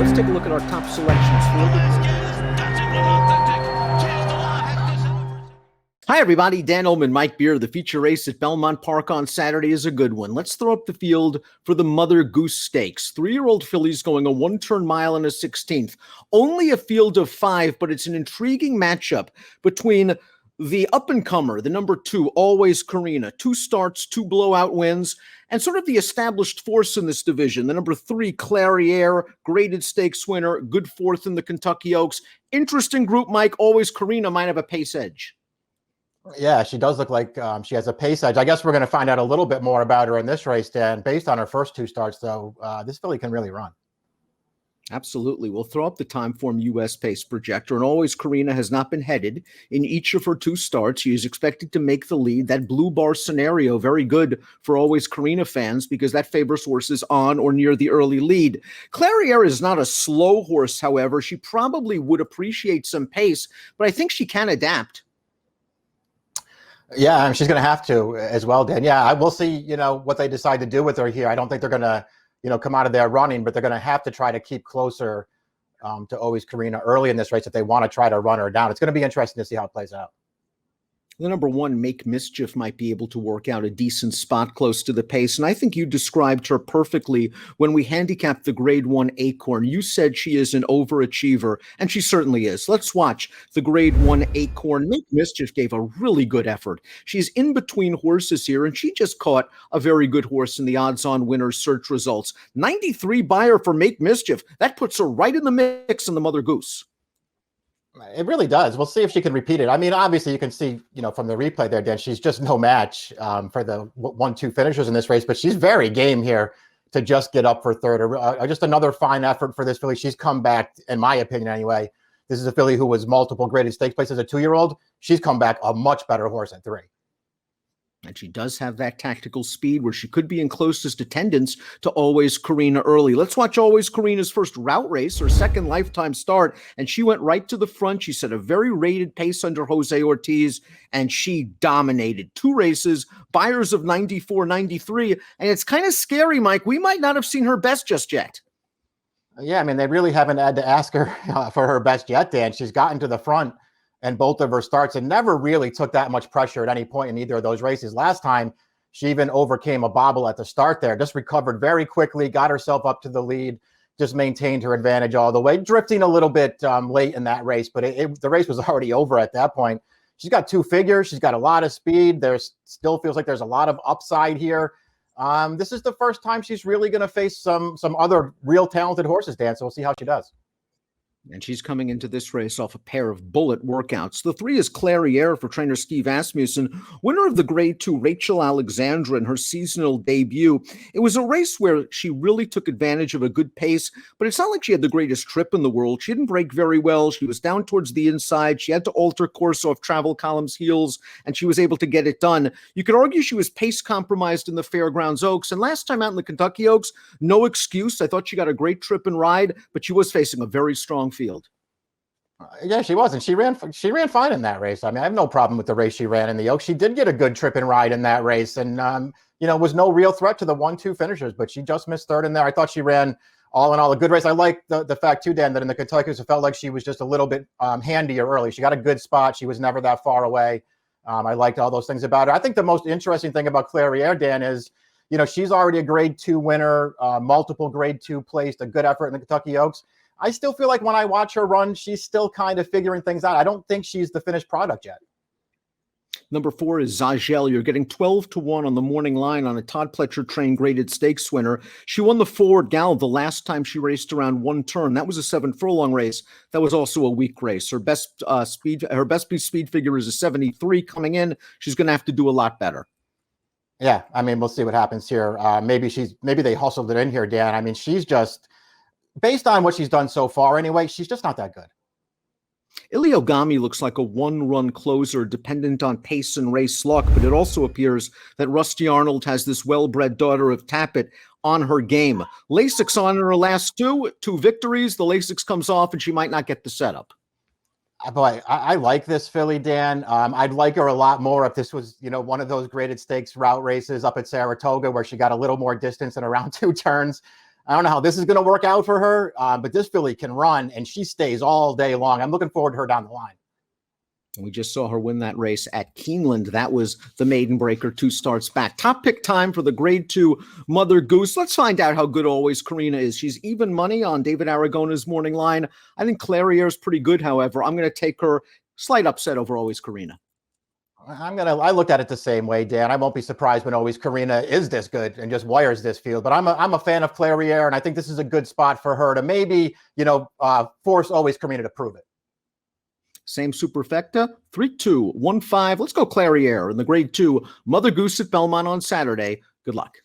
let's take a look at our top selections for Hi, everybody. Dan Illman, Mike Beer. The feature race at Belmont Park on Saturday is a good one. Let's throw up the field for the Mother Goose Stakes. 3-year-old fillies going a one-turn mile and a 16th. Only a field of 5, but it's an intriguing matchup between the up-and-comer, the number 2, Always Karina. 2 starts, 2 blowout wins, and sort of the established force in this division. The number 3, Clarierra, graded stakes winner, good 4th in the Kentucky Oaks. Interesting group, Mike. Always Karina might have a pace edge. Yeah, she does look like she has a pace edge. I guess we're going to find out a little bit more about her in this race, Dan. Based on her first 2 starts, though, this filly can really run. Absolutely. We'll throw up the Timeform U.S. pace projector, and Always Karina has not been headed in each of her 2 starts. She is expected to make the lead. That blue bar scenario, very good for Always Karina fans because that favors horses on or near the early lead. Clarierra is not a slow horse, however. She probably would appreciate some pace, but I think she can adapt. Yeah, I mean, she's going to have to as well, Dan. Yeah, I will see, what they decide to do with her here. I don't think they're going to, come out of there running, but they're going to have to try to keep closer to Always Karina early in this race if they want to try to run her down. It's going to be interesting to see how it plays out. The number 1, Make Mischief, might be able to work out a decent spot close to the pace. And I think you described her perfectly when we handicapped the grade 1 Acorn. You said she is an overachiever, and she certainly is. Let's watch the grade 1 Acorn. Make Mischief gave a really good effort. She's in between horses here, and she just caught a very good horse in the odds-on winners search results. 93 buyer for Make Mischief. That puts her right in the mix in the Mother Goose. It really does. We'll see if she can repeat it. I mean, obviously you can see, from the replay there, Dan, she's just no match for the 1-2 finishers in this race, but she's very game here to just get up for third. Just another fine effort for this filly. She's come back, in my opinion anyway. This is a filly who was multiple graded stakes place as a 2-year-old. She's come back a much better horse at 3. And she does have that tactical speed where she could be in closest attendance to Always Karina early. Let's watch Always Karina's first route race, her second lifetime start, and she went right to the front. She set a very rated pace under Jose Ortiz, and she dominated 2 races, buyers of 94, 93, and it's kind of scary, Mike. We might not have seen her best just yet. Yeah, I mean, they really haven't had to ask her for her best yet, Dan. She's gotten to the front and both of her starts and never really took that much pressure at any point in either of those races. Last time, she even overcame a bobble at the start there, just recovered very quickly, got herself up to the lead, just maintained her advantage all the way, drifting a little bit late in that race, but the race was already over at that point. She's got 2 figures. She's got a lot of speed. There's still feels like there's a lot of upside here. This is the first time she's really going to face some other real talented horses, Dan, so we'll see how she does. And she's coming into this race off a pair of bullet workouts. The 3 is Clarierra for trainer Steve Asmussen, winner of the grade 2 Rachel Alexandra in her seasonal debut. It was a race where she really took advantage of a good pace, but it's not like she had the greatest trip in the world. She didn't break very well. She was down towards the inside. She had to alter course off Travel Column's heels, and she was able to get it done. You could argue she was pace compromised in the Fairgrounds Oaks, and last time out in the Kentucky Oaks, no excuse. I thought she got a great trip and ride, but she was facing a very strong field. Yeah, she was, and she ran fine in that race. I mean, I have no problem with the race she ran in the Oaks. She did get a good trip and ride in that race, and was no real threat to the 1-2 finishers, but she just missed third in there. I thought she ran all in all a good race. I like the fact too, Dan, that in the Kentucky, it felt like she was just a little bit handier early. She got a good spot. She was never that far away. I liked all those things about her. I think the most interesting thing about Clarierra, Dan, is she's already a grade 2 winner, multiple grade 2 placed, a good effort in the Kentucky Oaks. I still feel like when I watch her run, she's still kind of figuring things out. I don't think she's the finished product yet. Number 4 is Zajel. You're getting 12-1 on the morning line on a Todd Pletcher trained graded stakes winner. She won the Forward Gal the last time she raced around 1 turn. That was a 7-furlong race. That was also a weak race. Her best speed figure is a 73 coming in. She's going to have to do a lot better. Yeah, I mean, we'll see what happens here. Maybe they hustled it in here, Dan. I mean, she's just, based on what she's done so far anyway, she's just not that good. Iliogami looks like a one-run closer dependent on pace and race luck, but it also appears that Rusty Arnold has this well-bred daughter of Tappet on her game. Lasix on her last 2 victories. The Lasix comes off and she might not get the setup. Boy, I like this filly, Dan. I'd like her a lot more if this was, one of those graded stakes route races up at Saratoga where she got a little more distance in around 2 turns. I don't know how this is going to work out for her, but this filly can run, and she stays all day long. I'm looking forward to her down the line. And we just saw her win that race at Keeneland. That was the maiden breaker 2 starts back. Top pick time for the grade 2 Mother Goose. Let's find out how good Always Karina is. She's even money on David Aragona's morning line. I think Clarierra is pretty good, however. I'm going to take her slight upset over Always Karina. I looked at it the same way, Dan. I won't be surprised when Always Karina is this good and just wires this field. But I'm a fan of Clarierra, and I think this is a good spot for her to maybe, force Always Karina to prove it. Same superfecta, 3-2, 1-5. Let's go Clarierra in the grade 2 Mother Goose at Belmont on Saturday. Good luck.